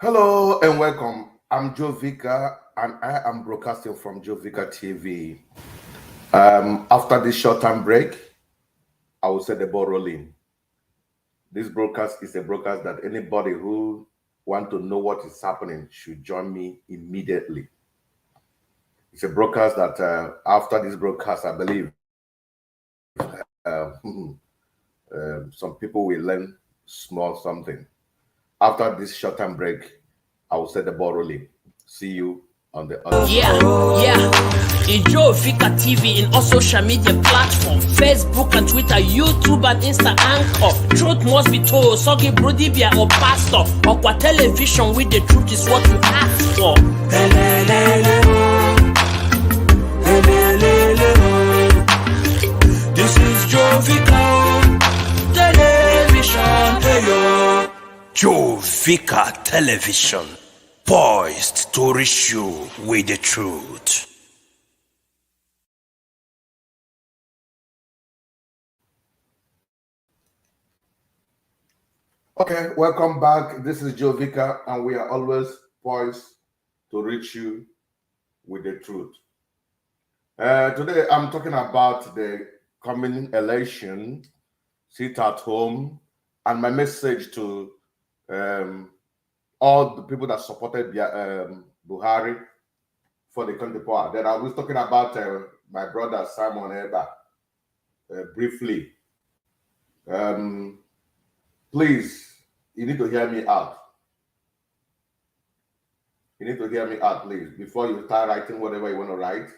Hello and welcome. I'm Joe Vika and I am broadcasting from Joe Vika TV. After this short-term break, I will set the ball rolling. This broadcast is a broadcast that anybody who want to know what is happening should join me immediately. It's a broadcast that after this broadcast, I believe some people will learn small something. After this short-term break, I will set the ball rolling. See you on the other side. Enjoy Fika TV in all social media platforms, Facebook and Twitter, YouTube and Insta Anchor. Truth must be told, Sogi Brodibia or Pastor. Okwa television with the truth is what you ask for. This is Joe Vika Television. Joe Vika Television, poised to reach you with the truth. Okay, welcome back. This is Joe Vika, and we are always poised to reach you with the truth. Today, I'm talking about the coming election, sit at home, and my message to all the people that supported Buhari for the country power. Then I was talking about my brother Simon Eba briefly. Please, you need to hear me out. You need to hear me out, please, before you start writing whatever you want to write.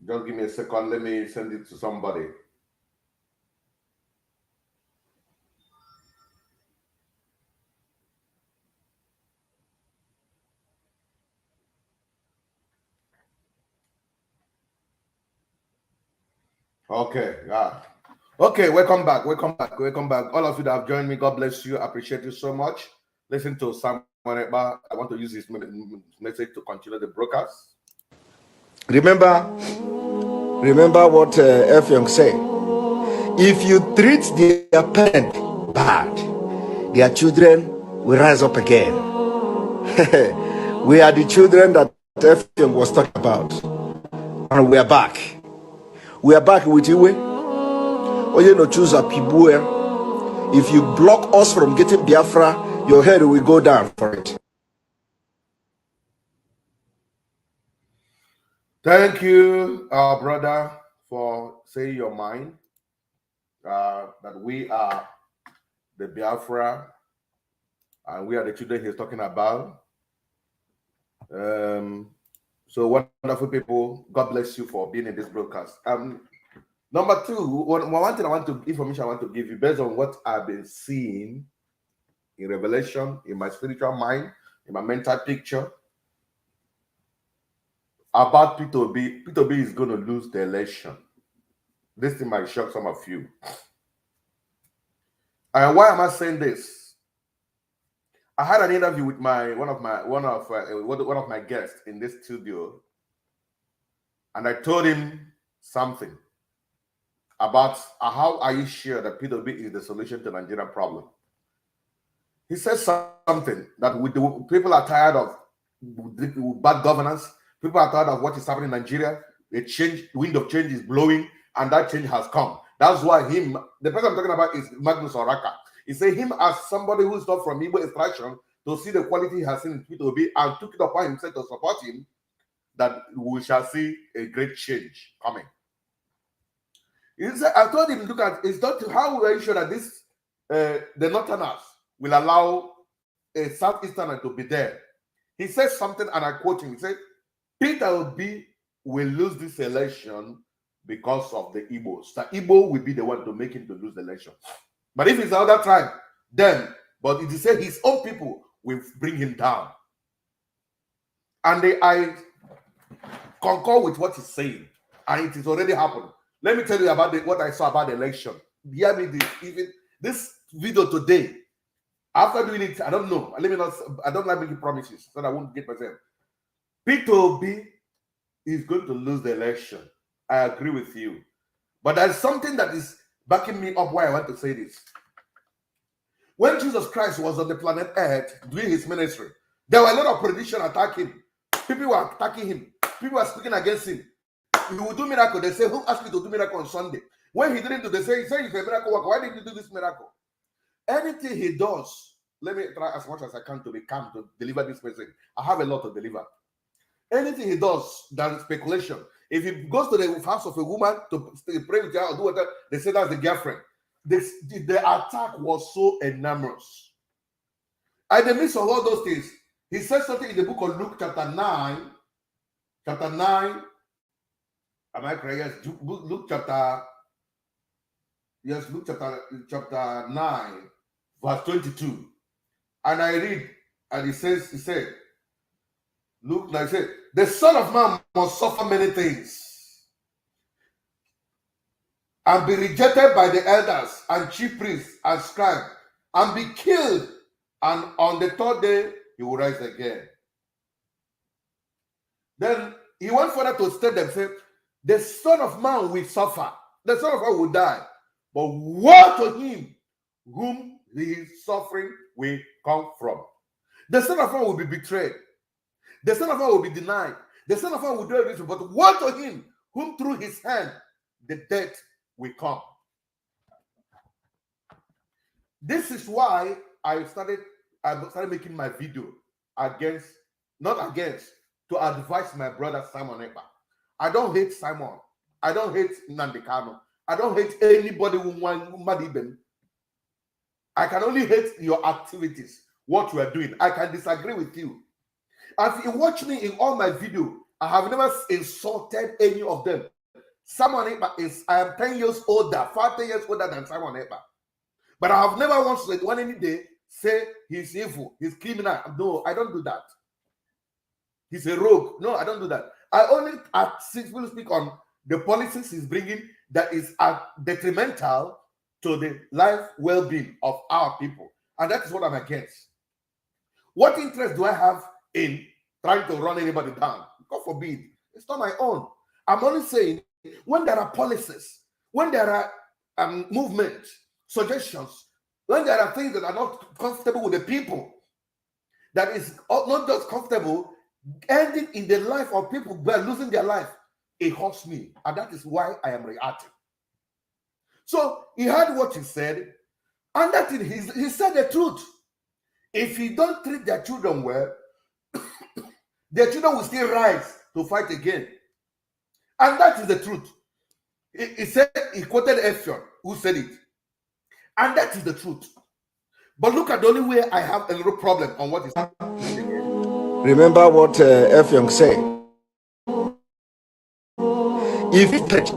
Just give me a second. Let me send it to somebody. Okay, okay, welcome back. All of you that have joined me, God bless you. I appreciate you so much. Listen to Samuel Eba. I want to use this message to continue the broadcast. Remember what F. Young said. If you treat their parent bad, their children will rise up again. We are the children that F. Young was talking about. And we are back. We are back with you. If you block us from getting Biafra, your head will go down for it. Thank you, our brother, for saying your mind. That we are the Biafra and we are the children he's talking about. So wonderful people, God bless you for being in this broadcast. Number two, one thing information I want to give you based on what I've been seeing in Revelation, in my spiritual mind, in my mental picture about Peter Obi. Peter Obi is going to lose the election. This thing might shock some of you. And why am I saying this? I had an interview with one of my guests in this studio, and I told him something about how are you sure that Peter Obi is the solution to the Nigerian problem. He said something that people are tired of bad governance. People are tired of what is happening in Nigeria. The wind of change is blowing, and that change has come. That's why the person I'm talking about is Magnus Oraka. He said him as somebody who is not from Igbo extraction to see the quality he has seen in Peter Obi and took it upon himself to support him, that we shall see a great change coming. He said, I told him, look at it's not how are you sure that this the Northerners will allow a Southeasterner to be there. He said something, and I quote him. He said, Peter Obi will lose this election because of the Igbos. The Igbo will be the one to make him to lose the election. But if it's the other tribe, then, but it is said his own people will bring him down. And I concur with what he's saying, and it has already happened. Let me tell you about what I saw about the election. Hear me this video today. After doing it, I don't know. I don't like making promises, so I won't get myself. Peter Obi is going to lose the election. I agree with you. But there's something that is backing me up why I want to say this. When Jesus Christ was on the planet Earth doing his ministry, there were a lot of prediction attacking him. People were attacking him. People were speaking against him. He will do miracle. They say, who asked you to do miracle on Sunday? When he didn't do, they say, he's a miracle worker. Why did you do this miracle? Anything he does, let me try as much as I can to be calm to deliver this message. I have a lot to deliver. Anything he does, that is speculation. If he goes to the house of a woman to pray with her or do whatever, they say that's the girlfriend. The attack was so enormous. In the midst of all those things, he said something in the book of Luke chapter 9. Chapter 9. Am I correct? Yes. Luke chapter 9, verse 22. And I read, and he said, Luke, like I said, the Son of Man must suffer many things and be rejected by the elders and chief priests and scribes and be killed, and on the third day he will rise again. Then he went further to state them, say, the Son of Man will suffer, the Son of Man will die, but woe to him whom his suffering will come from. The Son of Man will be betrayed. The Son of Man will be denied. The Son of Man will do everything, but woe to him whom through his hand the death will come. This is why I started making my video to advise my brother Simon Ekpa. I don't hate Simon. I don't hate Nnamdi Kanu. I don't hate anybody who wants Madiben. I can only hate your activities, what you are doing. I can disagree with you. If you watch me in all my videos, I have never insulted any of them. Simon Ekpa I am 10 years older, 10 years older than Simon Ekpa. But I have never once one any day say he's evil, he's criminal. No, I don't do that. He's a rogue. No, I don't do that. I only will speak on the policies he's bringing that is detrimental to the life well-being of our people. And that is what I'm against. What interest do I have in trying to run anybody down? God forbid. It's not my own. I'm only saying when there are policies, when there are movements, suggestions, when there are things that are not comfortable with the people, that is not just comfortable, ending in the life of people by losing their life, it hurts me. And that is why I am reacting. So he heard what he said, and that he said the truth. If he don't treat their children well, their children will still rise to fight again. And that is the truth. He quoted Effion, who said it. And that is the truth. But look at the only way I have a little problem on what is happening. Remember what Effion said. If it touch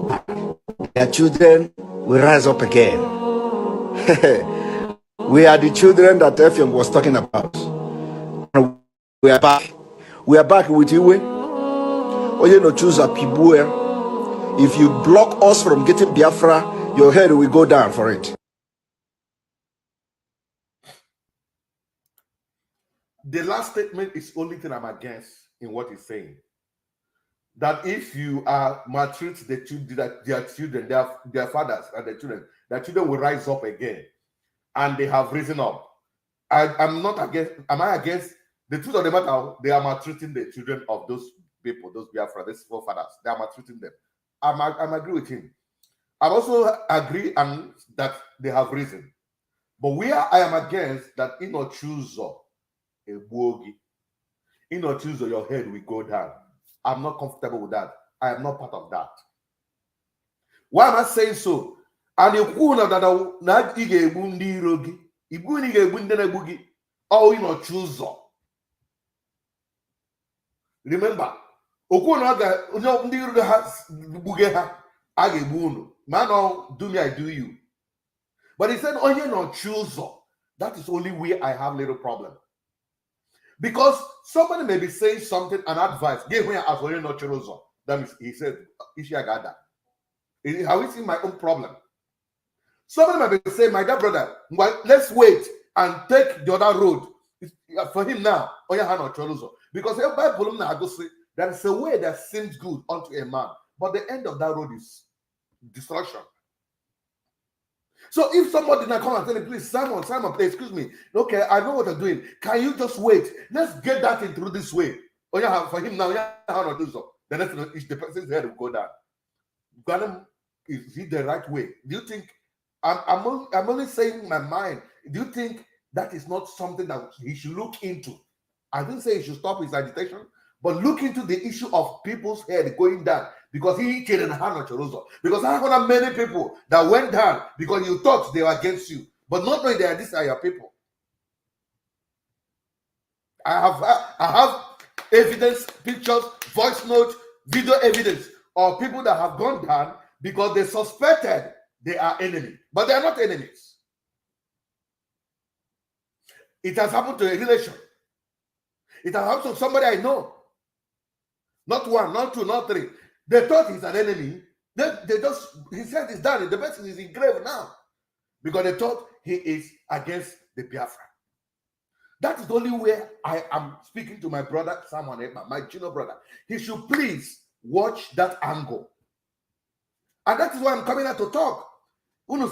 their children will rise up again. We are the children that Effion was talking about. We are back. We are back with you. Choose a Pibuer. If you block us from getting Biafra, your head will go down for it. The last statement is the only thing I'm against in what he's saying. That if you are maltreat their children, their fathers and their children will rise up again, and they have risen up. I'm not against. Am I against? The truth of the matter, they are maltreating the children of those people, those Biafra, these forefathers. They are maltreating them. I'm agree with him. I also agree that they have risen. But where I am against that in or choose a bogi, in or choose your head will go down. I'm not comfortable with that. I am not part of that. Why am I saying so? And you na igebu ndi irogi, ibu ni gebu ndi nebugi, or in or choose. Remember, okuna ga ndi irogi ha buge ha agebu unu. Man, do me, I do you. But he said, oh, you not choose. That is only where I have little problem. Because somebody may be saying something and advice. Give me as well, not choose. That means he said, Ishiagada. Have we seen my own problem? Somebody may be saying, my dear brother, well, let's wait and take the other road. For him now, oh, yeah, not choose. Because there is a way that seems good unto a man, but the end of that road is destruction. So if somebody now come and tell me, please, Simon, please, excuse me. Okay, I know what I'm doing. Can you just wait? Let's get that in through this way. Oh yeah, for him now, yeah, how not do so. The next thing is the person's head will go down. Ghana, is it the right way? Do you think I'm only saying my mind? Do you think that is not something that he should look into? I didn't say he should stop his agitation, but look into the issue of people's head going down because he killed Hano Chorozo. Because I have many people that went down because you thought they were against you, but not knowing that these are your people. I have evidence, pictures, voice notes, video evidence of people that have gone down because they suspected they are enemy, but they are not enemies. It has happened to a relation. It has happened to somebody I know. Not one, not two, not three. They thought he's an enemy. They just, he said he's done. The person is in grave now because they thought he is against the Biafra. That is the only way I am speaking to my brother, Samuel, my junior brother. He should please watch that angle. And that is why I'm coming out to talk. I was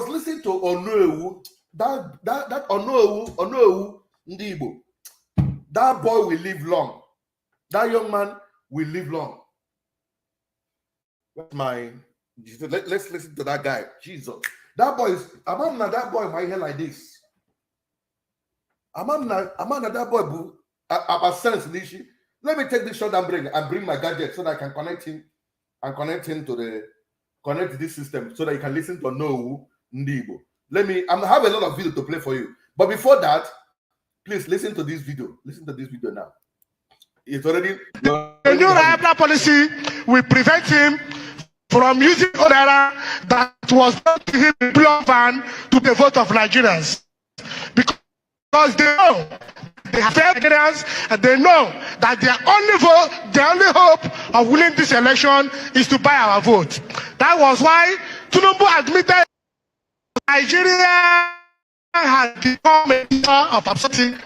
listening to Onoewu, that Onoewu Ndibo. That boy will live long. That young man will live long. Let's listen to that guy. Jesus. That boy is that boy my hair like this. That boy about sense. Let me take this shot and bring my gadget so that I can connect him to this system so that you can listen to No Ndibo. I have a lot of video to play for you. But before that, please listen to this video. Listen to this video now. It's already the new Raibla policy will prevent him from using order that was brought to him in blue van to the vote of Nigerians. Because they know they have failed Nigerians and they know that their only hope of winning this election is to buy our vote. That was why Tinubu admitted Nigeria has become a leader of upsetting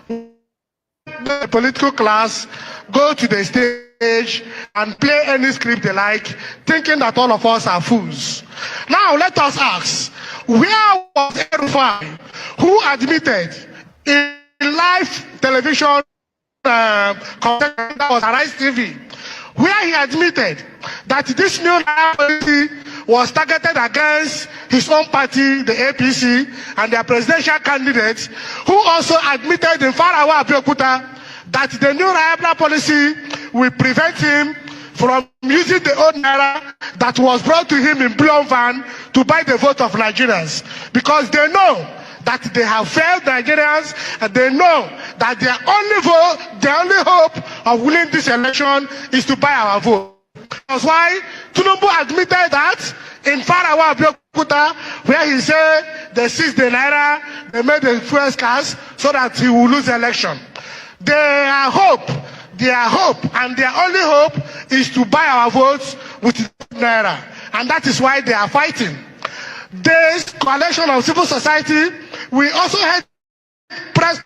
the political class, go to the stage and play any script they like, thinking that all of us are fools. Now let us ask, where was El-Rufai, who admitted in live television that was Arise TV, where he admitted that this new policy was targeted against his own party, the APC, and their presidential candidates, who also admitted in Farawa Abeokuta that the new Raibla policy will prevent him from using the old naira that was brought to him in blue van to buy the vote of Nigerians, because they know that they have failed Nigerians and they know that their only hope of winning this election is to buy our vote. That's why Tinubu admitted that in Farawa Abeokuta, where he said they seized the naira, they made the fuel scarce so that he will lose the election. Their hope, and their only hope is to buy our votes with naira. And that is why they are fighting. This coalition of civil society, we also had press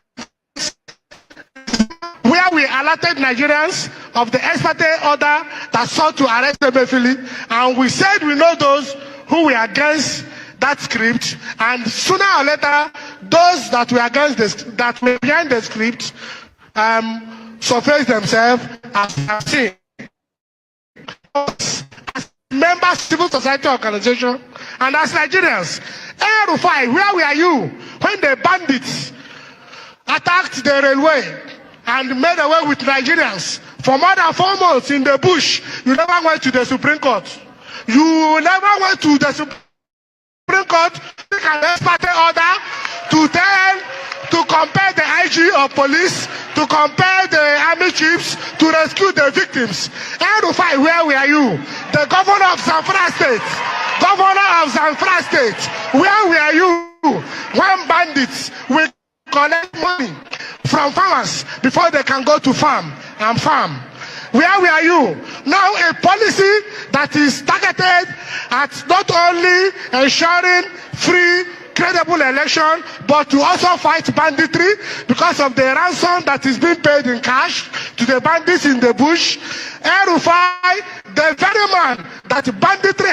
where we alerted Nigerians of the ex parte order that sought to arrest Emefiele, and we said we know those who were against that script, and sooner or later, those that were against this, that were behind the script, surface themselves as we have seen. As members, civil society organization, and as Nigerians, El-Rufai, where were you when the bandits attacked the railway and made away with Nigerians for more than 4 months in the bush? You never went to the Supreme Court. You never went to the Supreme Court to take an ex parte order to compare the IG of police, to compare the army chiefs, to rescue the victims. El-Rufai, where were you? The governor of Zamfara State, where were you when bandits will collect money from farmers before they can go to farm? Where were you? Now a policy that is targeted at not only ensuring free, credible election, but to also fight banditry because of the ransom that is being paid in cash to the bandits in the bush. El-Rufai, the very man that banditry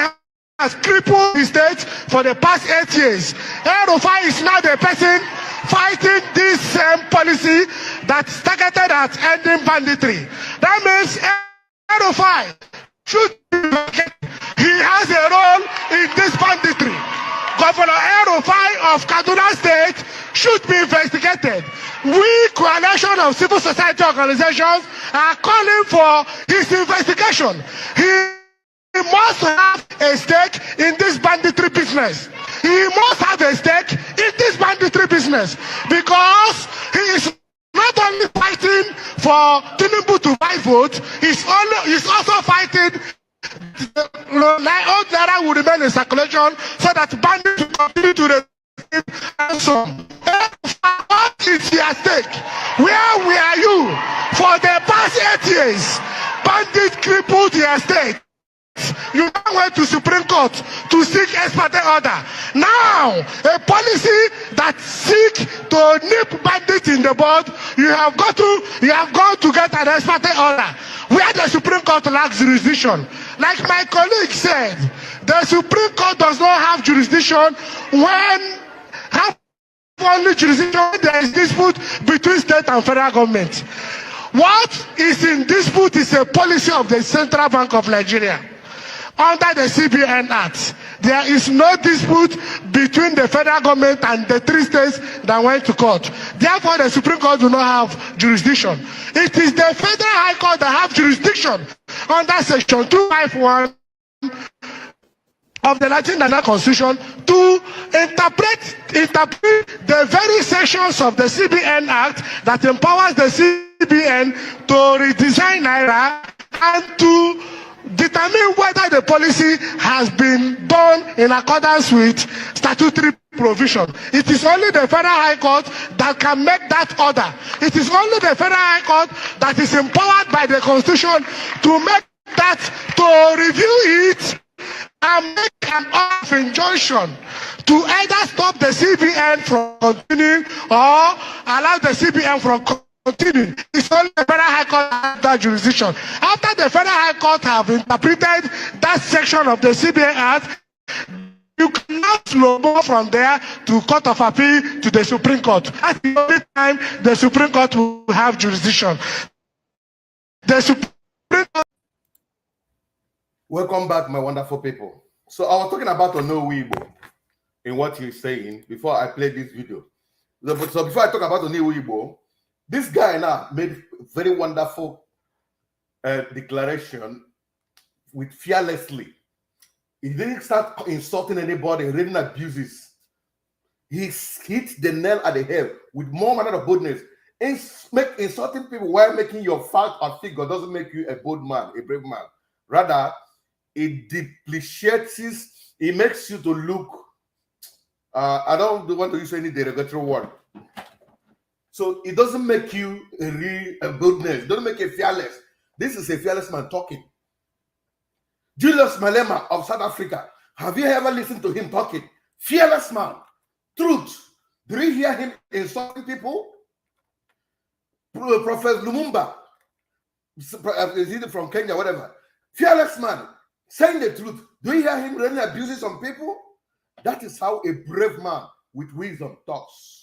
has crippled the state for the past 8 years. El-Rufai is now the person fighting this same policy that's targeted at ending banditry. That means El-Rufai should be, he has a role in this banditry. Governor El-Rufai of Kaduna State should be investigated. We, coalition of civil society organizations, are calling for his investigation. He must have a stake in this banditry business. He must have a stake in this banditry business because he is not only fighting for Tinubu to buy votes, he's also fighting old naira will remain in circulation so that bandits will continue to receive ransom. What is your stake? Where were you for the past 8 years? Bandits crippled your state. You now went to Supreme Court to seek ex parte order. Now, a policy that seek to nip bandits in the bud, you have gone to get an ex parte order where the Supreme Court lacks jurisdiction. Like my colleague said, the Supreme Court does not have jurisdiction when only jurisdiction when there is dispute between state and federal government. What is in dispute is a policy of the Central Bank of Nigeria. Under the CBN Act, there is no dispute between the federal government and the 3 states that went to court. Therefore, the Supreme Court do not have jurisdiction. It is the Federal High Court that have jurisdiction under Section 251 of the 1999 Constitution to interpret the very sections of the CBN Act that empowers the CBN to redesign Naira and to determine whether the policy has been done in accordance with statutory provision. It is only the Federal High Court that can make that order. It is only the Federal High Court that is empowered by the Constitution to make that, to review it and make an order of injunction to either stop the CBN from continuing or allow the CBN from continuing. It's only the Federal High Court that has that jurisdiction. After the Federal High Court have interpreted that section of the CBN Act, you cannot slow mo from there to Court of Appeal to the Supreme Court. That's the only time the Supreme Court will have jurisdiction. The Supreme Court. Welcome back, my wonderful people. So I was talking about Onowibo in what you're saying before I played this video. So before I talk about Onowibo, this guy now made very wonderful declaration with fearlessly. He didn't start insulting anybody, reading abuses. He hit the nail at the head with more manner of boldness. Insulting people while making your fact or figure doesn't make you a bold man, a brave man. Rather, it depreciates, it makes you to look, I don't want to use any derogatory word. So it doesn't make you a boldness, it doesn't make you fearless. This is a fearless man talking. Julius Malema of South Africa, have you ever listened to him talking? Fearless man, truth. Do you hear him insulting people? Prophet Lumumba, is he from Kenya, whatever. Fearless man, saying the truth. Do you hear him really abusing some people? That is how a brave man with wisdom talks.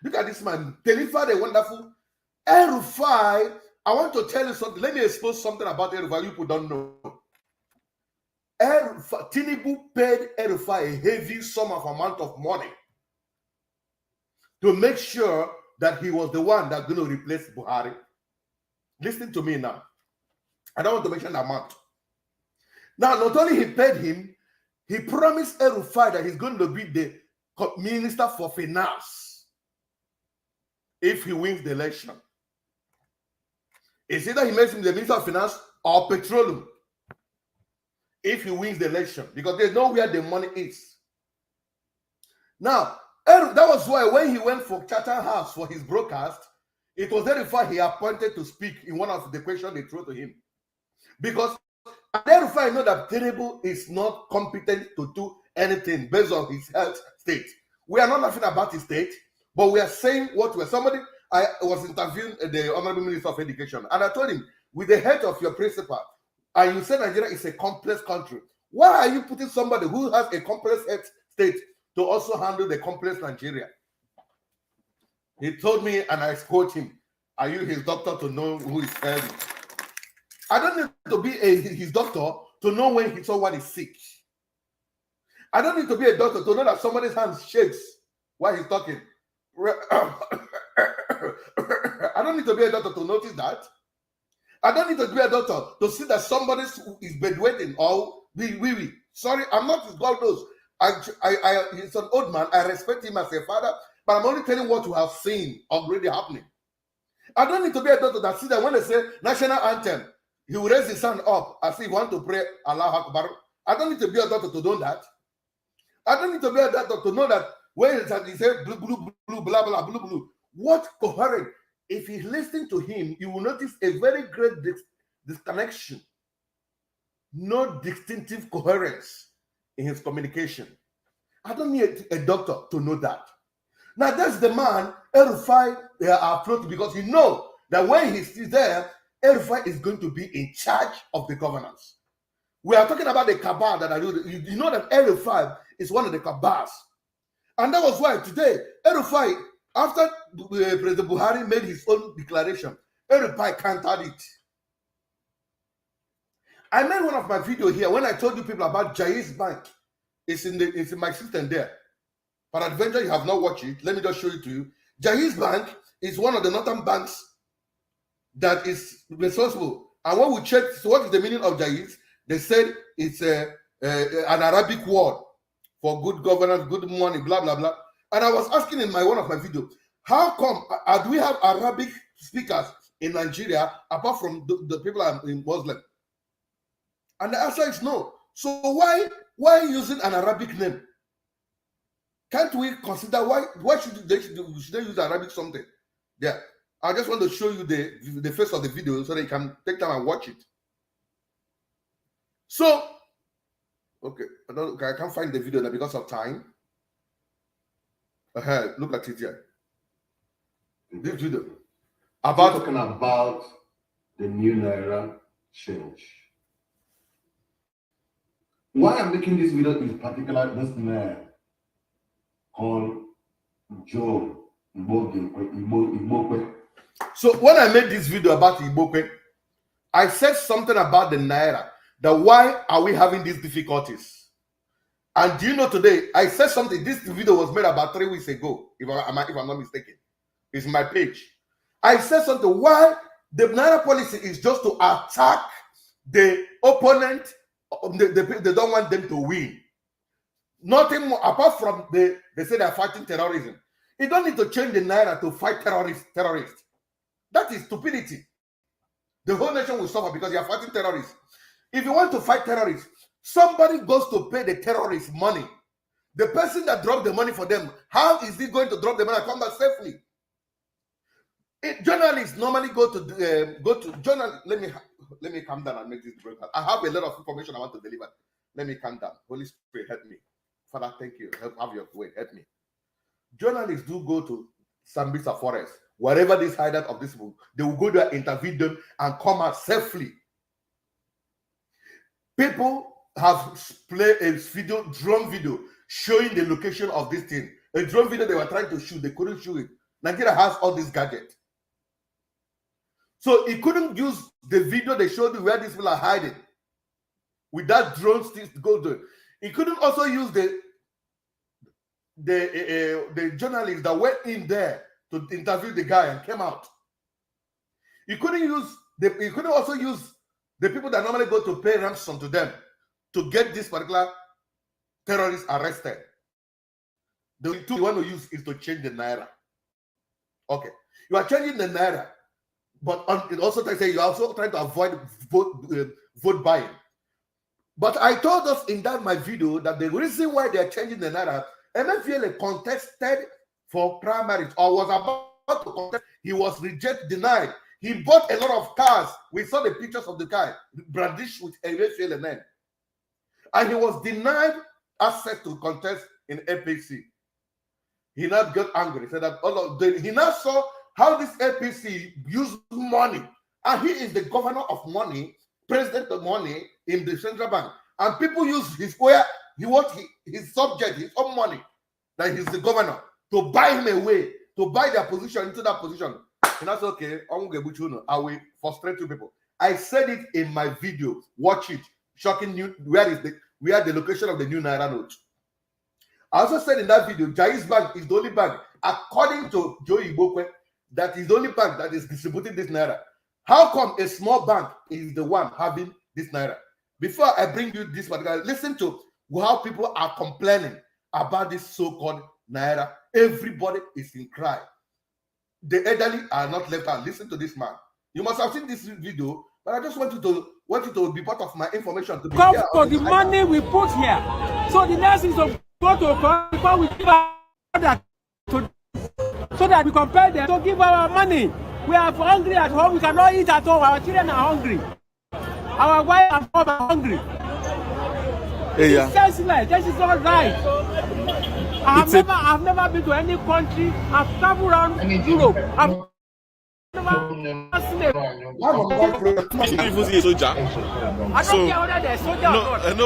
Look at this man, delivered a wonderful El-Rufai. I want to tell you something. Let me expose something about El-Rufai you people don't know. Tinubu paid El-Rufai a heavy sum of amount of money to make sure that he was the one that's going to replace Buhari. Listen to me now. I don't want to mention the amount. Now, not only he paid him, he promised El-Rufai that he's going to be the Minister for Finance if he wins the election. It's either he makes him the Minister of Finance or Petroleum if he wins the election, because they know where the money is. Now, that was why when he went for Chatham House for his broadcast, it was El-Rufai he appointed to speak in one of the questions they threw to him. Because El-Rufai know that Tinubu is not competent to do anything based on his health state. We are not laughing about his state, but we are saying what we're somebody. I was interviewing the Honorable Minister of Education, and I told him, with the head of your principal, and you said Nigeria is a complex country, Why are you putting somebody who has a complex health state to also handle the complex Nigeria? He told me, and I quote him, are you his doctor to know who is healthy? I don't need to be his doctor to know when someone is sick. I don't need to be a doctor to know that somebody's hand shakes while he's talking. I don't need to be a doctor to notice that. I don't need to be a doctor to see that somebody is bedwetting or wee. Sorry, I'm not his God knows. He's an old man. I respect him as a father, but I'm only telling what you have seen already happening. I don't need to be a doctor that sees that when they say national anthem, he will raise his hand up as if he wants to pray Allah Akbar. I don't need to be a doctor to know that. I don't need to be a doctor to know that when he said blue, blue, blue, blah, blah, blue, blue. What coherent? If you listen to him, you will notice a very great disconnection. No distinctive coherence in his communication. I don't need a doctor to know that. Now, that's the man El-Rufai approach, because you know that when he's there, El-Rufai is going to be in charge of the governance. We are talking about the cabal that I do. You know that El-Rufai is one of the cabals. And that was why today, El-Rufai, after President Buhari made his own declaration, El-Rufai countered it. I made one of my videos here when I told you people about Jais Bank. It's in my system there. Peradventure, you have not watched it. Let me just show it to you. Jais Bank is one of the northern banks that is responsible. And when we checked, so what is the meaning of Jais? They said it's an Arabic word for good governance, good money, blah, blah, blah. And I was asking in one of my videos, how come do we have Arabic speakers in Nigeria apart from the people are in Muslim? And the answer is no. So why using an Arabic name? Can't we consider why should they use Arabic something? Yeah. I just want to show you the face of the video so that you can take time and watch it. So, okay, I can't find the video now because of time. Look at it here. This video about talking about the new Naira change. Why I'm making this video in particular, this man called Joe Igboke. So when I made this video about Igboke, I said something about the Naira. That why are we having these difficulties? And do you know today, I said something, this video was made about 3 weeks ago, if I'm not mistaken. It's my page. I said something, why the Naira policy is just to attack the opponent. They don't want them to win. Nothing more, apart from they say they're fighting terrorism. You don't need to change the Naira to fight terrorists. That is stupidity. The whole nation will suffer because you are fighting terrorists. If you want to fight terrorists, somebody goes to pay the terrorists money. The person that dropped the money for them, how is he going to drop the money and come back safely? Journalists normally go to journal. Let me calm down and make this broadcast. I have a lot of information I want to deliver. Let me calm down. Holy Spirit, help me. Father, thank you. Have your way. Help me. Journalists do go to Sambisa Forest, wherever this hideout of this book, they will go there, interview them, and come out safely. People have played a drone video showing the location of this thing. A drone video they were trying to shoot, they couldn't shoot it. Nigeria has all these gadgets. So he couldn't use the video they showed you where these people are hiding. With that drone still go there. He couldn't also use the journalists that went in there to interview the guy and came out. He couldn't also use the people that normally go to pay ransom to them to get this particular terrorist arrested. The tool you want to use is to change the Naira. Okay. You are changing the Naira, but it also you're also trying to avoid vote buying. But I told us in my video that the reason why they're changing the Naira, MFL contested for primaries or was about to contest, he was denied. He bought a lot of cars. We saw the pictures of the guy brandished with MFL name. And he was denied access to contest in APC. He now got angry. He said that he now saw how this APC used money. And he is the governor of money, president of money in the central bank. and people use his where he wants his subject, his own money, that he's the governor, to buy him away, to buy their position into that position. And that's okay. I will frustrate you people. I said it in my video. Watch it. Shocking new. Where the location of the new Naira note? I also said in that video, Jai's bank is the only bank, according to Joe Ibokwe, that is the only bank that is distributing this Naira. How come a small bank is the one having this Naira? Before I bring you this particular, listen to how people are complaining about this so-called Naira. Everybody is in cry. The elderly are not left out. Listen to this man. You must have seen this video, but I just want you to be part of my information. To be come for the money we put here. So the next is to go to a we give that so that we compel them to give our money. We are hungry at home. We cannot eat at home. Our children are hungry. Our wife and home are hungry. Hey, yeah. It's senseless. This is not right. I've never been to any country. I've traveled around Europe. I've never seen a even see a soldier. I don't care whether they're soldier or not.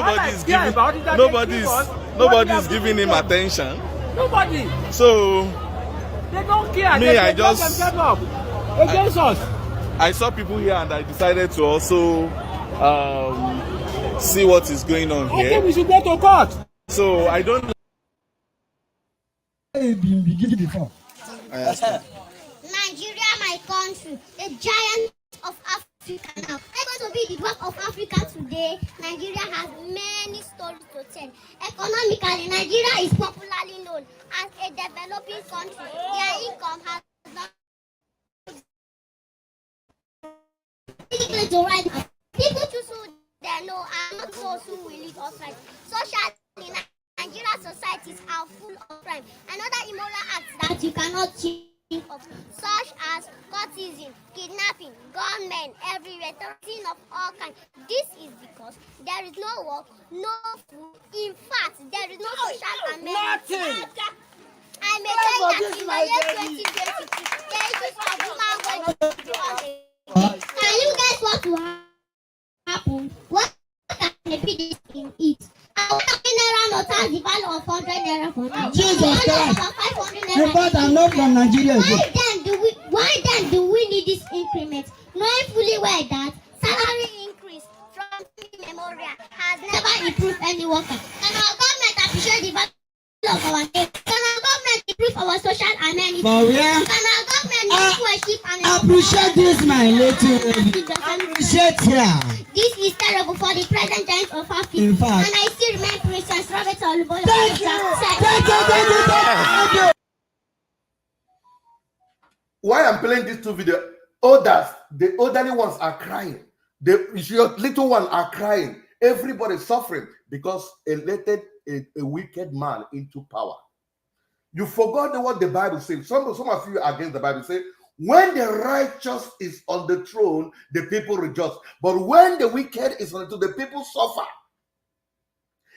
Nobody's giving him attention. Nobody. So They don't care. Me, they I just just up against us. I saw people here and I decided to also see what is going on I think here. we should go to court. So I don't. Nigeria, my country, the giant of Africa now. I'm going to be the dwarf of Africa today. Nigeria has many stories to tell. Economically, Nigeria is popularly known as a developing country. Their income has not to right now. People choose who they know and not those who will lead us right. Socially, Nigerian societies are full of crime and other immoral acts that you cannot think of, such as courtesan, kidnapping, gunmen everywhere, threatening of all kinds. This is because there is no work, no food. In fact, there is no social amenities. I may tell that in the year 2022, the issues of human going to be on the Can you guess what will happen? What can the PDP in it? The value of 100 naira for now. Jesus Christ! In fact, I'm not from Nigeria. Why then do we need this increment? Knowing fully well that salary increase from memorial has never improved any worker. Can our government appreciate the value of our name? Can our government improve our social amenities? For where? Can our government worship and Appreciate this, my little lady. Appreciate here. This is terrible for the present times of Africa. In fact, and I still remain Princess Robert Olubola. Thank you. Why I'm playing these two videos? Others, the elderly ones are crying. Your little ones are crying. Everybody's suffering because elected a wicked man into power. You forgot what the Bible says. Some of you are against the Bible. Say, when the righteous is on the throne, the people rejoice. But when the wicked is on the throne, the people suffer.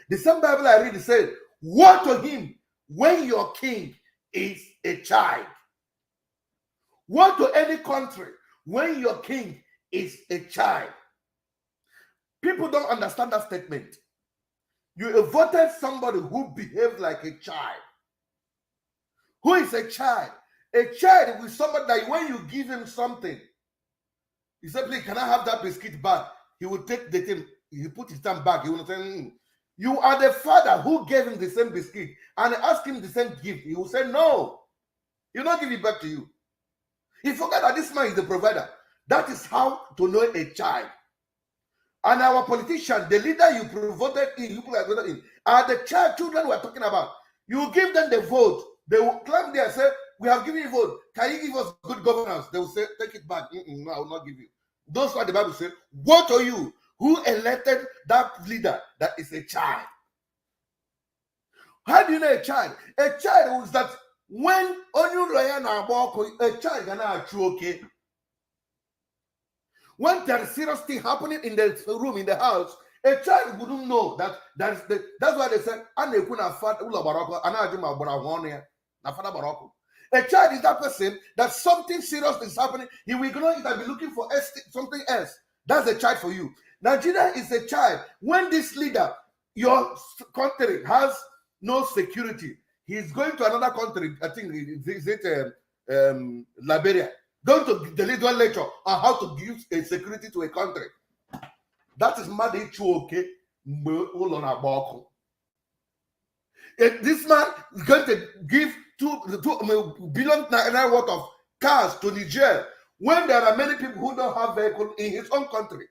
The same Bible I read, it said, woe to him when your king is a child. Woe to any country when your king is a child. People don't understand that statement. You voted somebody who behaved like a child. Who is a child? A child is somebody that when you give him something, he said, please, can I have that biscuit back? He will take the thing, he put his thumb back. He will say, You are the father who gave him the same biscuit and asked him the same gift. He will say, no, he will not give it back to you. He forgot that this man is the provider. That is how to know a child. And our politician, the leader you voted in, are the children we are talking about. You give them the vote. They will climb there and say, we have given you vote. Can you give us good governance? They will say, take it back. No, I will not give you. Those what the Bible says, woe to you who elected that leader that is a child. How do you know a child? A child is that when a child cannot okay. When there is serious thing happening in the room, in the house, a child wouldn't know that's why they said, a child is that person that something serious is happening. He will ignore it and be looking for something else. That's a child for you. Nigeria is a child. When this leader, your country has no security, he's going to another country. I think is it Liberia, going to deliver a lecture on how to give a security to a country. That is mad. Okay. This man is going to give 2 billion naira worth of cars to Niger when there are many people who don't have vehicles in his own country.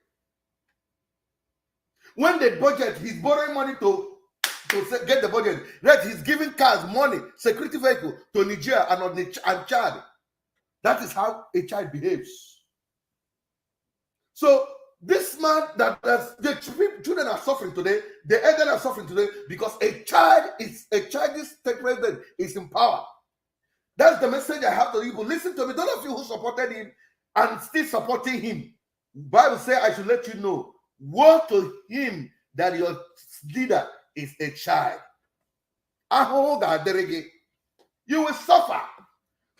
When the budget, he's borrowing money to get the budget. Right, he's giving cars, money, security vehicle to Niger and Chad. That is how a child behaves. So this man the children are suffering today, the elderly are suffering today because a child's state president is in power. That's the message I have to you. But listen to me, those of you who supported him and still supporting him, Bible says I should let you know, woe to him that your leader is a child. You will suffer.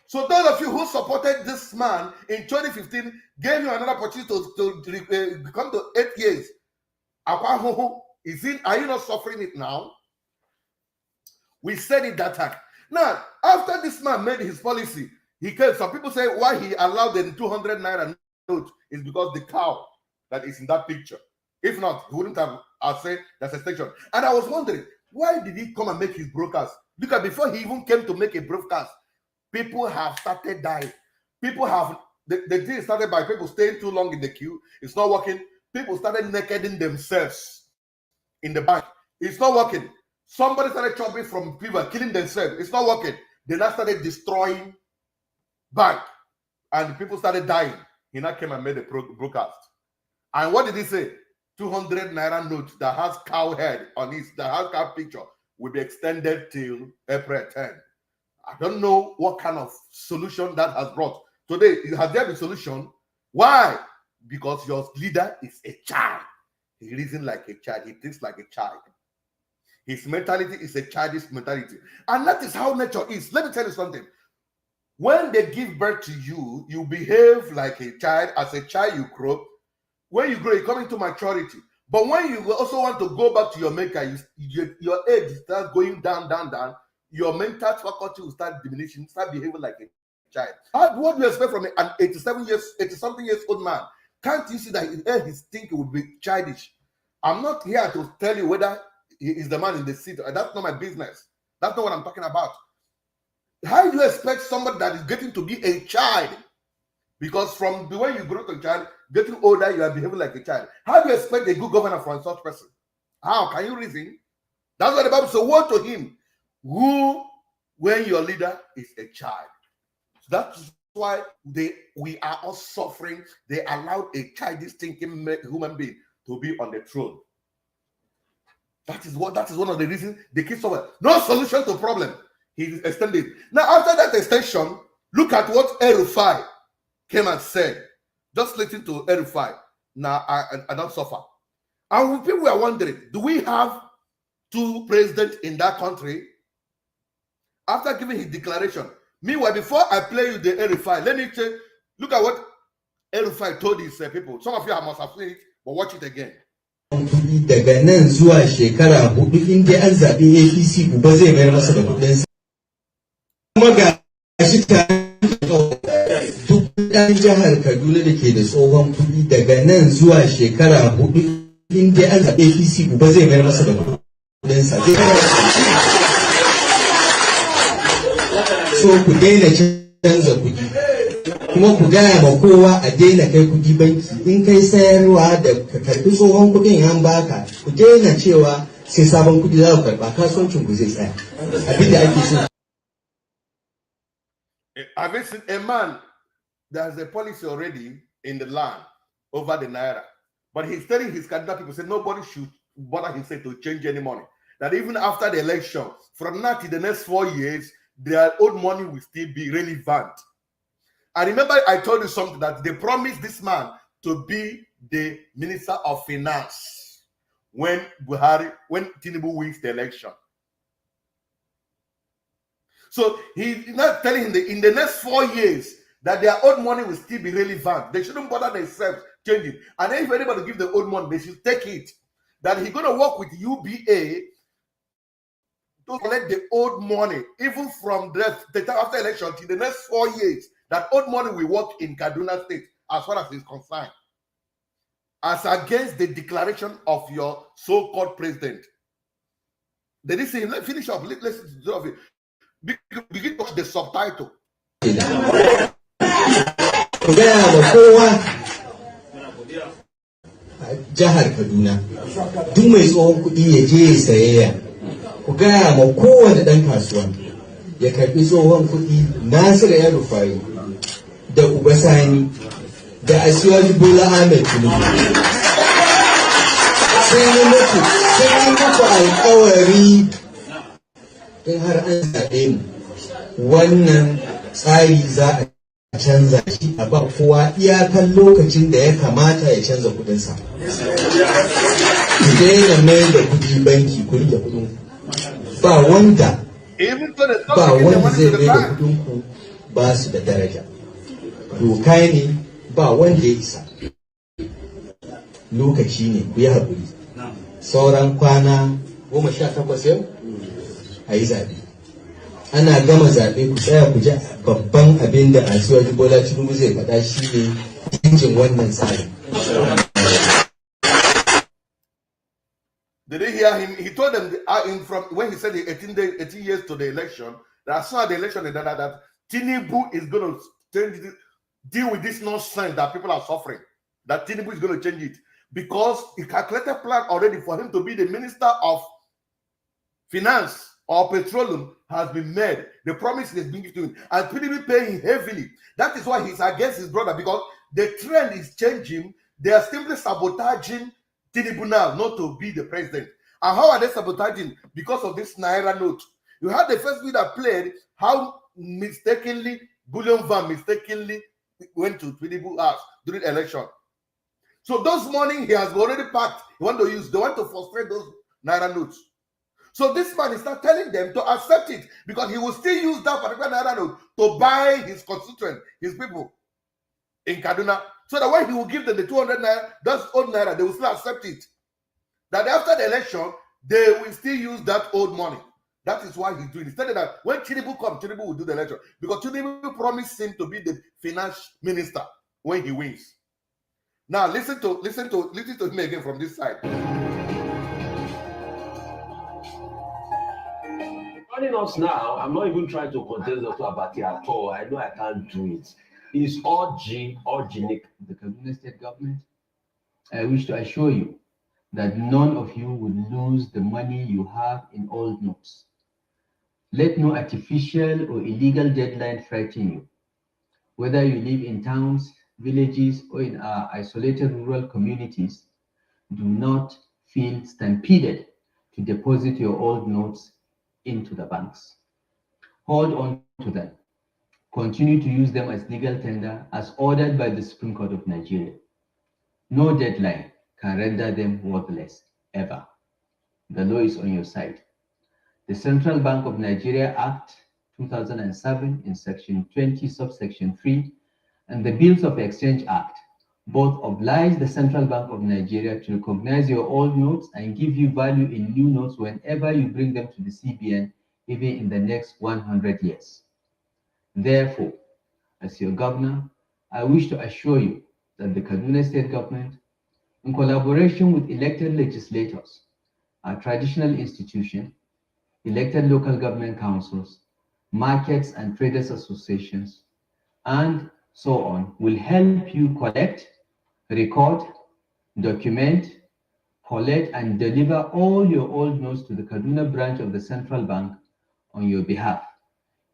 So those of you who supported this man in 2015 gave you another opportunity to come to 8 years. Are you not suffering it now? We said it that time. Now, after this man made his policy, he came. Some people say why he allowed the 200 naira note is because the cow that is in that picture. If not, he wouldn't have. I'll say that's a station. And I was wondering, why did he come and make his broadcast? Look at before he even came to make a broadcast, people have started dying. People have the thing started by people staying too long in the queue. It's not working. People started nakeding themselves in the bank. It's not working. Somebody started chopping from people, killing themselves. It's not working. They now started destroying bank, and people started dying. He now came and made a broadcast. And what did he say? 200 naira note that has cow head on it, that has cow picture, will be extended till April 10. I don't know what kind of solution that has brought. Today, has there been solution? Why? Because your leader is a child. He reasons like a child. He thinks like a child. His mentality is a childish mentality. And that is how nature is. Let me tell you something. When they give birth to you, you behave like a child. As a child, you grow. When you grow, you come into maturity. But when you also want to go back to your maker, your age starts going down. Your mental faculty will start diminishing, start behaving like a child. What do you expect from an 80-something years old man? Can't you see that his thinking would be childish? I'm not here to tell you whether he is the man in the seat. That's not my business. That's not what I'm talking about. How do you expect somebody that is getting to be a child? Because from the way you grow to a child, getting older, you are behaving like a child. How do you expect a good governor from such person? How can you reason? That's what the Bible says. Woe to him when your leader is a child. So that's why we are all suffering. They allowed a childish thinking human being to be on the throne. That is one of the reasons they keep suffering. No solution to problem. He is extended. Now, after that extension, look at what El-Rufai came and said. Just listen to El-Rufai. Now, I don't suffer. And people were wondering, do we have 2 presidents in that country? After giving his declaration. Meanwhile, before I play you the El-Rufai, let me say, look at what El-Rufai told his people. Some of you must have seen it, but watch it again. Daga nan zuwa shekara 4 in dai an zaɓi APC uba zai mayar masa da kuɗinsa. Kuma ga shi ta duk ɗan jihar Kaduna da ke da tsohon kuɗi daga nan zuwa shekara 4 in dai an zaɓi APC uba zai mayar masa da kuɗinsa. So ku daina canza kuɗi. Kuma ku gaya ma kowa a daina kai kuɗi banki in kai sayarwa da ka karɓi tsohon kuɗin an baka ku daina cewa sai sabon kuɗi za ku karɓa kasuwancin ku zai tsaya abin da ake so. I've seen a man that has a policy already in the land over the naira, but he's telling his Kaduna people say nobody should bother himself to change any money. That even after the election, from now to the next 4 years, their old money will still be relevant. I remember I told you something that they promised this man to be the Minister of Finance when Tinubu wins the election. So he's not telling him that in the next 4 years that their own money will still be relevant. They shouldn't bother themselves changing. And then if anybody give the old money, they should take it. That he's going to work with UBA to collect the old money, even from the time after election till the next 4 years. That old money will work in Kaduna State as far as it's concerned, as against the declaration of your so-called president. They didn't say, let's finish up. Let's listen to it. Begin to watch the subtitle. Jihar Kaduna duk mai tsohon kuɗi ya je ya sayayya, ku gaya ma kowane ɗan kasuwa ya karɓi tsohon kuɗi Nasiru ya Rufai da Uba Sani da Asiwaju Bola Ahmed Tinubu sun yi muku alƙawari in har an zaɓe mu wannan tsari za a canza shi a ba kowa iyakan lokacin da ya kamata ya canza kudinsa. Ku daina mai da kudi banki ku rike kudin ba wanda zai mai da kudin ku ba su da daraja. Doka ne ba wanda ya isa. Lokaci ne ku yi haƙuri. Sauran kwana 18 yau a yi zaɓe. Ana gama zaɓe ku tsaya ku ji babban abin da Asiwaju Bola Tinubu zai faɗa shi ne cikin wannan tsarin. Did they hear him? He told them when he said the 18 years to the election, that as soon as the election that Tinubu is going to deal with this nonsense that people are suffering. That Tinubu is going to change it because he calculated plan already for him to be the Minister of Finance or Petroleum has been made. The promise is being given to him, and Tinubu paying heavily. That is why he's against his brother, because the trend is changing. They are simply sabotaging Tinubu now not to be the president. And how are they sabotaging? Because of this Naira note. You had the first video that played how mistakenly Bullion Van mistakenly went to Tinubu's house during election. So those money he has already packed. They want to frustrate those Naira notes. So this man is not telling them to accept it because he will still use that particular Naira note to buy his constituents, his people in Kaduna. So that when he will give them the 200 Naira, that's old Naira, they will still accept it. That after the election, they will still use that old money. That is why he's doing it. Instead of that, when Tinubu comes, Tinubu will do the election. Because Tinubu promised him to be the finance minister when he wins. Now listen to him again from this side. Joining us now, I'm not even trying to contest Dr. Abati at all. I know I can't do it. It's organic. The Kaduna State government, I wish to assure you that none of you will lose the money you have in old notes. Let no artificial or illegal deadline frighten you. Whether you live in towns, villages, or in our isolated rural communities, do not feel stampeded to deposit your old notes into the banks. Hold on to them. Continue to use them as legal tender as ordered by the Supreme Court of Nigeria. No deadline can render them worthless, ever. The law is on your side. The Central Bank of Nigeria Act 2007 in Section 20, subsection 3, and the Bills of Exchange Act both oblige the Central Bank of Nigeria to recognize your old notes and give you value in new notes whenever you bring them to the CBN, even in the next 100 years. Therefore, as your governor, I wish to assure you that the Kaduna State government, in collaboration with elected legislators, our traditional institution, elected local government councils, markets and traders associations, and so on, will help you collect, record, document, collect, and deliver all your old notes to the Kaduna branch of the Central Bank on your behalf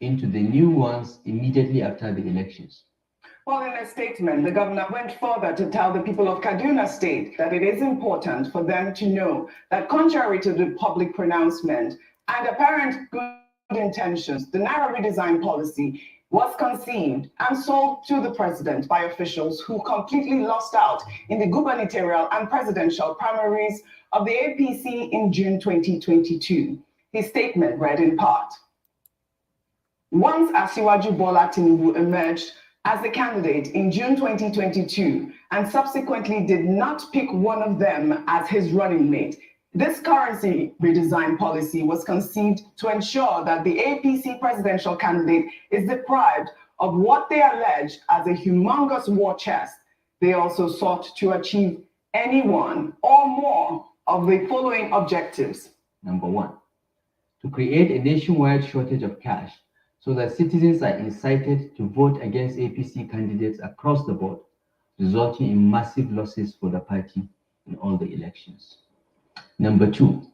into the new ones immediately after the elections. Well, in a statement, the governor went further to tell the people of Kaduna State that it is important for them to know that contrary to the public pronouncement and apparent good intentions, the Naira redesign policy was conceived and sold to the president by officials who completely lost out in the gubernatorial and presidential primaries of the APC in June 2022. His statement read in part: once Asiwaju Bola Tinubu emerged as the candidate in June 2022 and subsequently did not pick one of them as his running mate. This currency redesign policy was conceived to ensure that the APC presidential candidate is deprived of what they allege as a humongous war chest. They also sought to achieve any one or more of the following objectives. Number one, to create a nationwide shortage of cash so that citizens are incited to vote against APC candidates across the board, resulting in massive losses for the party in all the elections. Number two,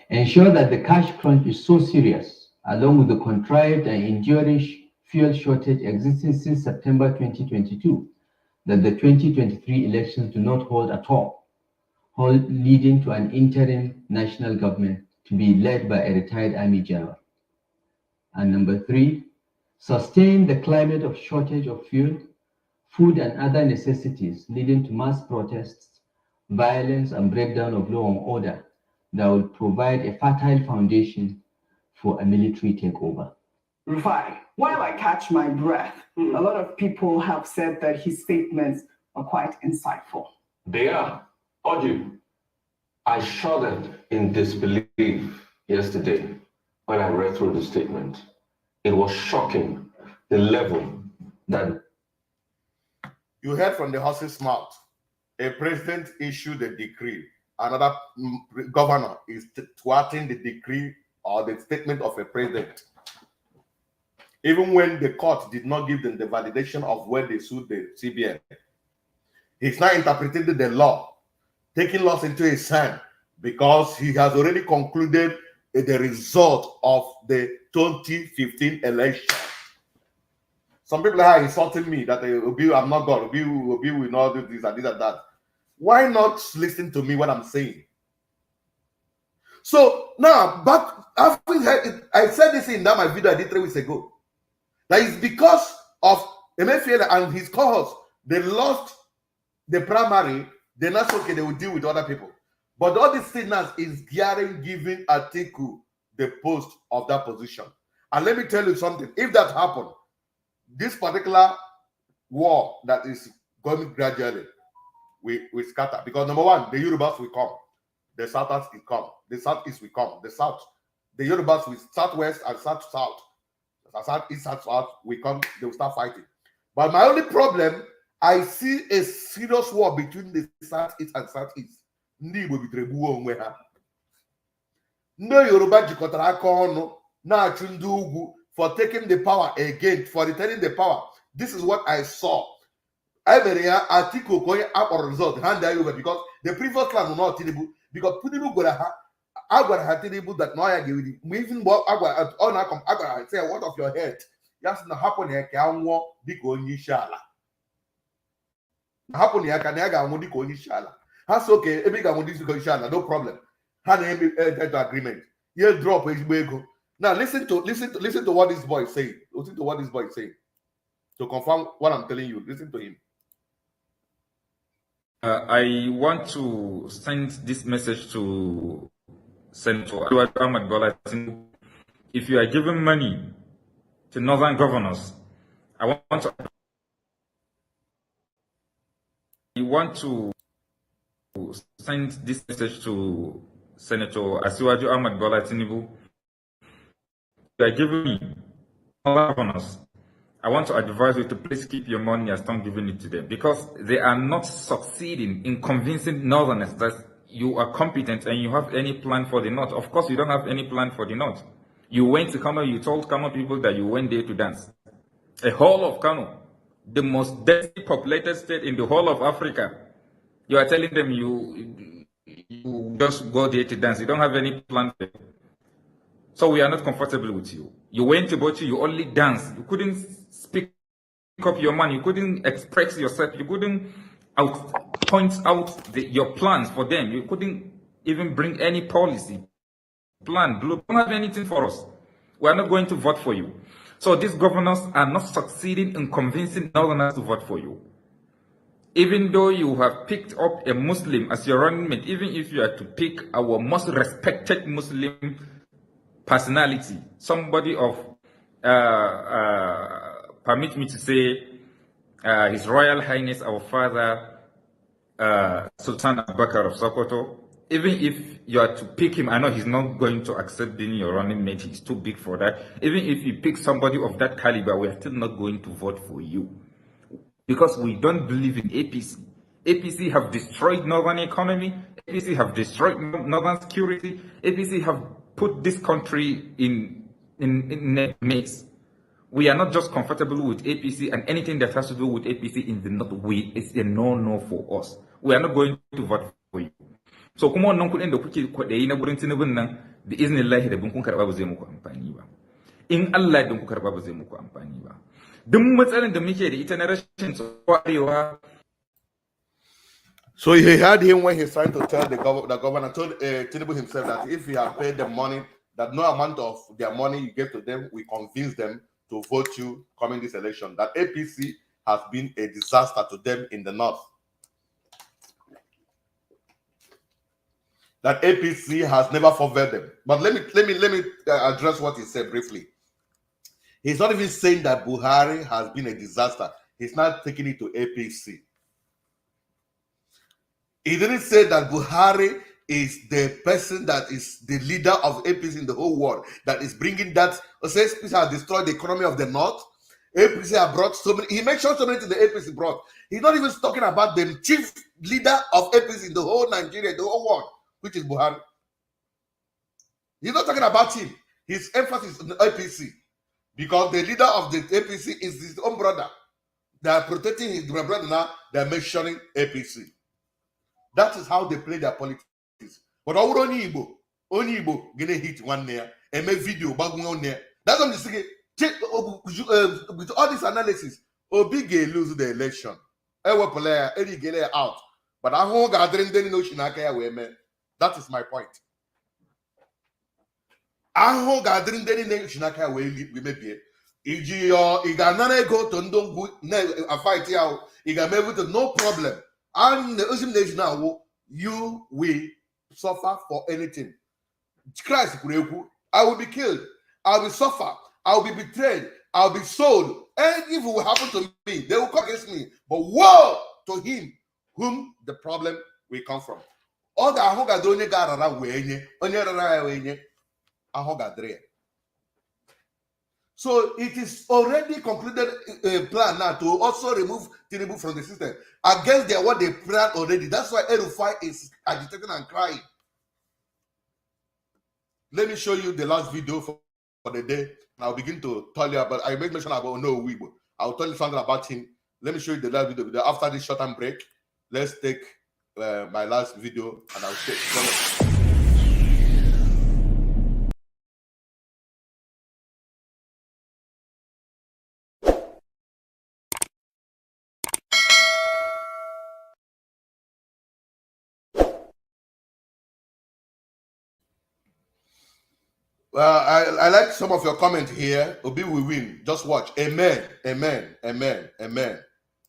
ensure that the cash crunch is so serious, along with the contrived and enduring fuel shortage existing since September 2022, that the 2023 elections do not hold at all, leading to an interim national government to be led by a retired army general. And number three, sustain the climate of shortage of fuel, food, and other necessities, leading to mass protests, violence, and breakdown of law and order that will provide a fertile foundation for a military takeover. Rufai, while I catch my breath, a lot of people have said that his statements are quite insightful. They are. Oju, I shuddered in disbelief yesterday when I read through the statement. It was shocking, the level that... You heard from the horse's mouth. A president issued a decree. Another governor is thwarting the decree or the statement of a president. Even when the court did not give them the validation of where they sued the CBN. He's now interpreting the law, taking laws into his hand, because he has already concluded the result of the 2015 election. Some people are insulting me that Obi, I'm not God. Obi will not do this and this and that. Why not listen to me what I'm saying? So now, but I said this in that my video I did 3 weeks ago. That is because of Emefiele and his cohorts. They lost the primary. They're not okay. They will deal with other people. But all these signals is giving Atiku the post of that position. And let me tell you something. If that happened, this particular war that is going gradually, we scatter. Because number one, the Yorubas will come. The Southerners will come. The Southeast will come. The South. The Yorubas will Southwest and South. Southeast, South will come. They will start fighting. But my only problem, I see a serious war between the Southeast and Southeast. Ndị Igbo bitregbuo onwe ha. Ndị Yoruba jikọtara aka ọnụ na-achụ ndị ugwu for taking the power again, for returning the power. This is what I saw. I mean, Atiku going up or result hand over because the previous plan was not Tinubu because Tinubu got Tinubu that now I give you even what I say what of your head. Yes, not happen here can walk diko inshallah. Happen here can I go diko inshallah. That's okay. Every guy want this because inshallah, no problem. Had an agreement. You drop go. Now listen to what this boy is saying. Listen to what this boy is saying. To confirm what I'm telling you, listen to him. I want to send this message to Senator Ahmed Bola. If you are giving money to northern governors, I want to send this message to Senator Asiwaju Ahmed Bola Tinubu. You are giving me governors. I want to advise you to please keep your money and stop giving it to them because they are not succeeding in convincing northerners that you are competent and you have any plan for the north. Of course, you don't have any plan for the north. You went to Kano, you told Kano people that you went there to dance. A whole of Kano, the most densely populated state in the whole of Africa. You are telling them you just go there to dance. You don't have any plan for it. So we are not comfortable with you. You went to Bochi, you only danced. You couldn't speak up your mind. You couldn't express yourself. You couldn't point out your plans for them. You couldn't even bring any policy, plan, blue. Don't have anything for us. We are not going to vote for you. So these governors are not succeeding in convincing northerners to vote for you. Even though you have picked up a Muslim as your running mate, even if you are to pick our most respected Muslim personality, somebody of, permit me to say, His Royal Highness, our father, Sultan Abubakar of Sokoto. Even if you are to pick him, I know he's not going to accept being your running mate. He's too big for that. Even if you pick somebody of that caliber, we are still not going to vote for you. Because we don't believe in APC. APC have destroyed northern economy. APC have destroyed northern security. APC have put this country in a mess. We are not just comfortable with APC, and anything that has to do with APC in the north, it's a no for us. We are not going to vote for you. So kuma wannan kuɗin da kuke kwaɗayi na gurin Tinubun nan da iznillahi da bin kun karɓa ba zai muku amfani ba. In Allah da kun karɓa ba zai muku amfani ba. Duk matsalar da muke da ita na rashin tsarewa. So he had him when he's trying to tell the governor told Tinubu himself that if he had paid them money, that no amount of their money you gave to them will convince them to vote you coming this election. That APC has been a disaster to them in the north. That APC has never favored them. But let me address what he said briefly. He's not even saying that Buhari has been a disaster. He's not taking it to APC. He didn't say that Buhari is the person that is the leader of APC in the whole world, that is bringing that. APC has destroyed the economy of the north. APC have brought so many. He mentioned so many to the APC brought. He's not even talking about the chief leader of APC in the whole Nigeria, the whole world, which is Buhari. He's not talking about him. His emphasis on the APC, because the leader of the APC is his own brother. They are protecting his brother now. They are mentioning APC. That is how they play their politics. But only Igbo gonna hit one there and make video back one there. That's what I'm saying. With all this analysis, Obi get lose the election. Ewe player, Eddie get out. But I won't gathering then no Shinaka women. That is my point. I won't gathering then no Shinaka we may be. If you go to Ndongu a fight here, you can make it no problem. And the Muslim nation now, you will suffer for anything. Christ, I will be killed. I will suffer. I will be betrayed. I will be sold. Anything will happen to me. They will come against me. But woe to him whom the problem will come from. All the ahoga donye garara wenye, onye rara wenye, ahoga dre. So it is already concluded plan now to also remove Tinubu from the system against what they planned already. That's why Erufai is agitating and crying. Let me show you the last video for the day, and I'll begin to tell you about. I make mention about No Weibo. I'll tell you something about him. Let me show you the last video. After this short time break, let's take my last video, and I'll take. Well, I like some of your comment here. Obi will win. Just watch. Amen. Amen. Amen. Amen.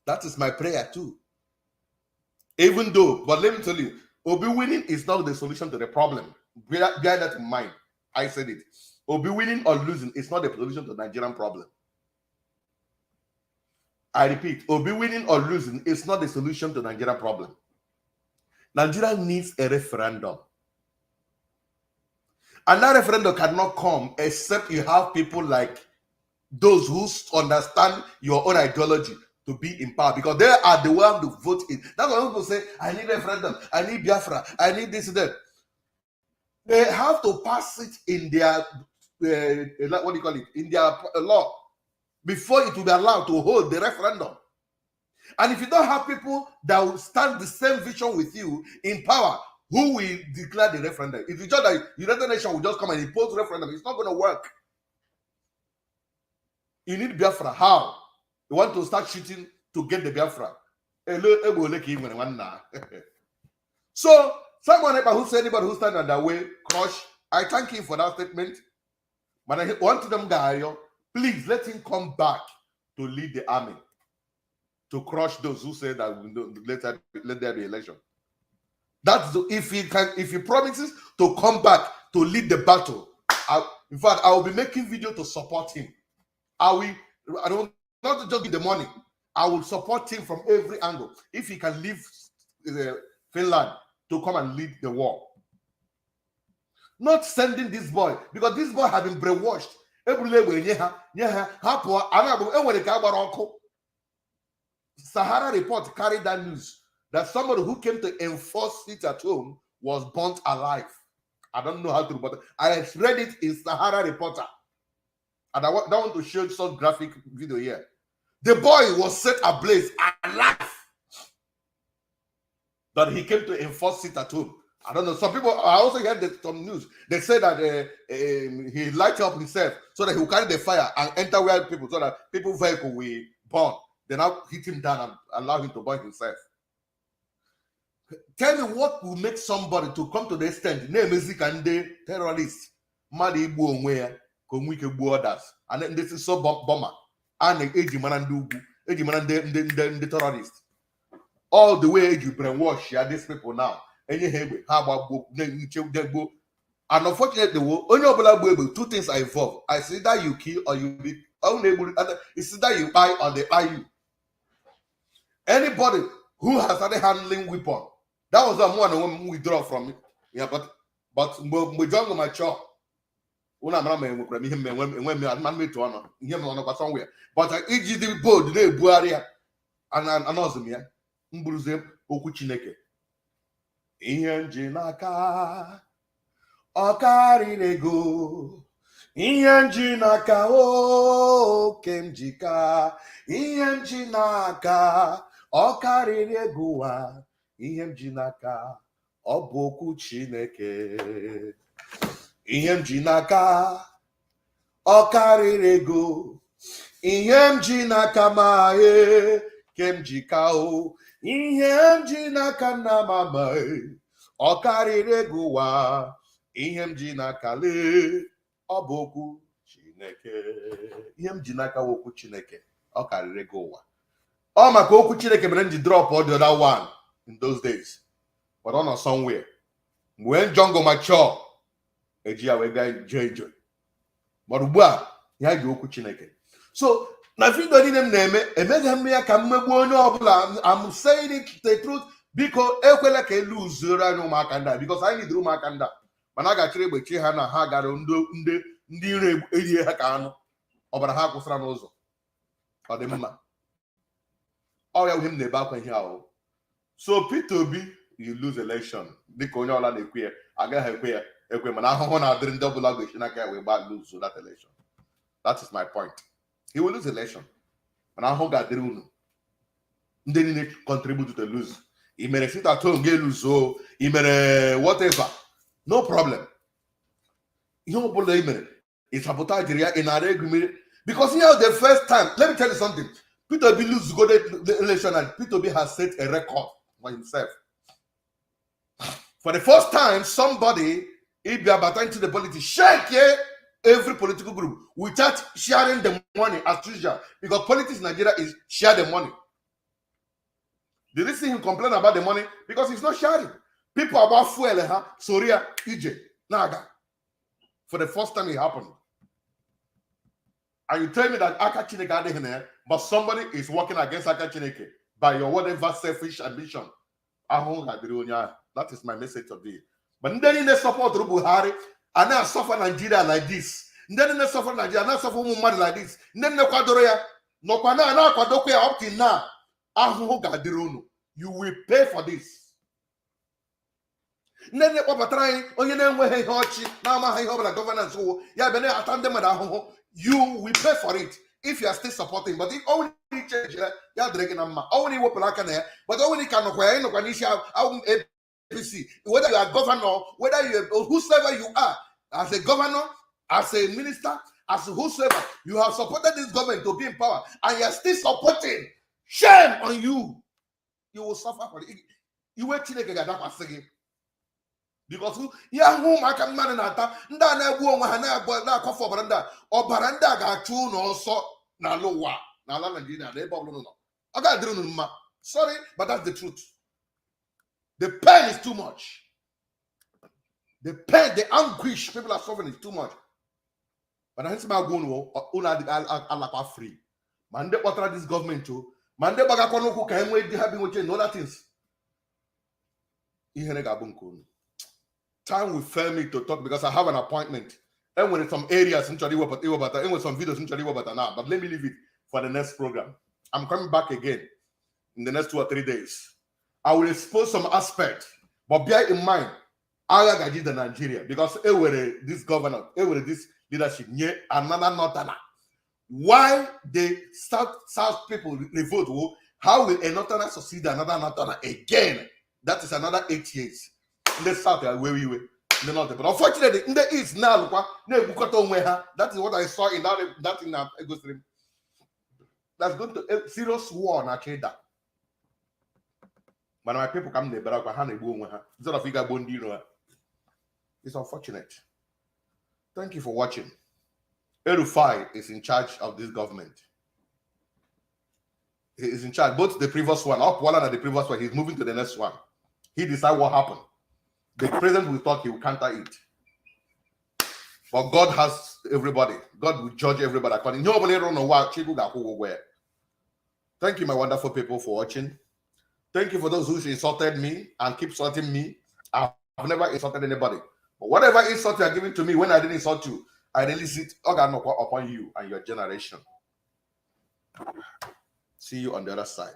That is my prayer too. Even though, but let me tell you, Obi winning is not the solution to the problem. Bear that in mind. I said it. Obi winning or losing is not the solution to the Nigerian problem. I repeat, Obi winning or losing is not the solution to the Nigerian problem. Nigeria needs a referendum. And that referendum cannot come except you have people like those who understand your own ideology to be in power, because they are the ones to vote in. That's why people say, I need referendum, I need Biafra, I need this and that. They have to pass it in their, what do you call it, in their law before it will be allowed to hold the referendum. And if you don't have people that will stand the same vision with you in power, who will declare the referendum? If you just like United Nations will just come and impose referendum, it's not going to work. You need Biafra. How? You want to start shooting to get the Biafra. So, someone who said anybody who stand on that way, crush. I thank him for that statement. But I want to them guy, please let him come back to lead the army, to crush those who say that let there be election. That's if he promises to come back to lead the battle. In fact, I will be making video to support him. I don't not just give the money. I will support him from every angle. If he can leave Finland to come and lead the war. Not sending this boy, because this boy has been brainwashed. Sahara Report carried that news that somebody who came to enforce it at home was burnt alive. I don't know how to, but I read it in Sahara Reporter. And I don't want to show some graphic video here. The boy was set ablaze alive. That he came to enforce it at home. I don't know. Some people, I also heard some news. They said that he lighted up himself so that he will carry the fire and enter where people, so that people's vehicle will burn. They now hit him down and allow him to burn himself. Tell me what will make somebody to come to the extent, name Messege terrorist, Mali Buonwea, Komwike others, and then this is so bomber, and the terrorists. All the way you brainwash these people now. How about and unfortunately, only two things are involved. I see that you kill or you be unable. It's that you buy or they buy you. Anybody who has started handling weapon, that was the one we withdraw from it. Yeah, but we don't my chop. But the board they Buhari and Anozumia Mbruze Oku Chineke. Ihe nji n'aka ọ karịrị ego, ihe nji n'aka oke m jika, ihe nji n'aka ọ karịrị ego ụwa, ihe m ji n'aka ọ bụ okwu Chineke. Ihe m ji n'aka ọ karịrị ego, ihe m ji n'aka ma ke m jika o. Ihe ji n'aka nna mama ọ karịrị ego ụwa, ihe m ji n'aka lee ọ bụ okwu Chineke. Ihe m ji n'aka okwu Chineke ọ karịrị ego ụwa. Ọ maka okwu Chineke mere m ji drop all the other one in those days, but ọ nọ somewhere. When jungle mature, eji ya wee gaa enjoy. But ugbu a ya ji okwu Chineke. So na video niile m na-eme emeghị m ya ka mmegbu onye ọbụla. I'm saying it the truth. Biko ekwela ka elu uzoro anyị ụmụaka ndị a, because anyị nidere ụmụaka ndị a, mana a ga-achịrị egbechi ha na ha gara ndị ire erie ha ka anụ ọbara ha kwụsịra n'ụzọ. Ọ dị mma. Ọ ya ihe m na-ebe akwa ihe ahụ. So Peter Obi, you lose election. Dịka onye ọla na-ekwe ya, agaghị ekwe mana ahụhụ na-adịrị ndị ọbụla ga-echi n'aka ya wee gba lose that election. That is my point. He will lose election. And I hope that they will contribute to lose. He may sit at home, get lose, so he may whatever. No problem. You don't believe me. It's sabotage in our agreement. Because here the first time, let me tell you something. Peter Obi lose go the election, and Peter Obi has set a record for himself. For the first time, somebody, if you are about to the politics, shake every political group without sharing the money as usual, because politics in Nigeria is share the money. Did you see him complain about the money? Because he's not sharing. People about fuel, Soria, EJ, Naga. For the first time it happened. And you tell me that Aka Chineke are there, but somebody is working against Aka Chineke by your whatever selfish ambition. That is my message today. But then they support Buhari, and now suffer Nigeria like this. Then they suffer Nigeria, now suffer woman like this. Then they Quadroya, no Kwana, now Quadoke up till now. You will pay for this. Then they trying, oh, you know, where he hochi, now my governance, so yeah, but I attend them at you will pay for it if you are still supporting. But if only change, you are dragging them, only what I can, but only can acquire no APC, whether you are governor, whether you are whosoever you are, as a governor, as a minister, as whosoever, you have supported this government to be in power, and you are still supporting. Shame on you. You will suffer for it. You will take a because who I can man and Nda na for baranda or baranda got two no so na lowa na la Nigeria they no. I got ma. Sorry, but that's the truth. The pain is too much. The pain, the anguish people are suffering is too much. But I think my going free. Man, they water this government too. Mande baga kono ku ka enwe di having with other things. Time will fail me to talk because I have an appointment. And when some areas in Chadi Wabata, and with some videos in Chadi Wabata now, but let me leave it for the next program. I'm coming back again in the next 2 or 3 days. I will expose some aspects, but bear in mind, I got the Nigeria because this governor, this leadership, another. Why the South people revolt? How will a Northerner succeed another Northerner again? That is another 8 years. In the South, where we were. But unfortunately, in the East now, that is what I saw in that in Ego Stream. That's going to a serious war in Akeda. But my people come there, but it's unfortunate. Thank you for watching. Erufai is in charge of this government. He is in charge, both the previous one, Upwala and the previous one. He's moving to the next one. He decides what happened. The president will thought he will counter it. But God has everybody. God will judge everybody according. Nobody don't know what. Thank you, my wonderful people, for watching. Thank you for those who insulted me and keep insulting me. I've never insulted anybody. But whatever insult you are giving to me, when I didn't insult you, I release it upon you and your generation. See you on the other side.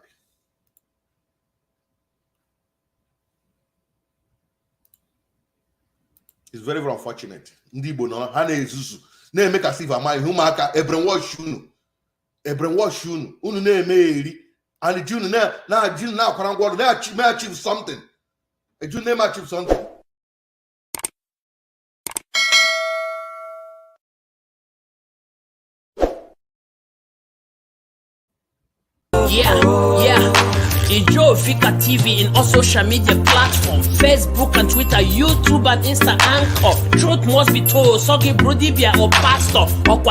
It's very, very unfortunate. Ndi bono hana ezuzu na eme ka siva mai humaka ebrenwash unu unu na eme eri and junu na junu na akwara ngwa na achieve something. Junu na achieve something. Yeah. Enjoy Fika TV in all social media platforms, Facebook and Twitter, YouTube and Insta Anchor. Truth must be told, Sogi Brodibia or Pastor or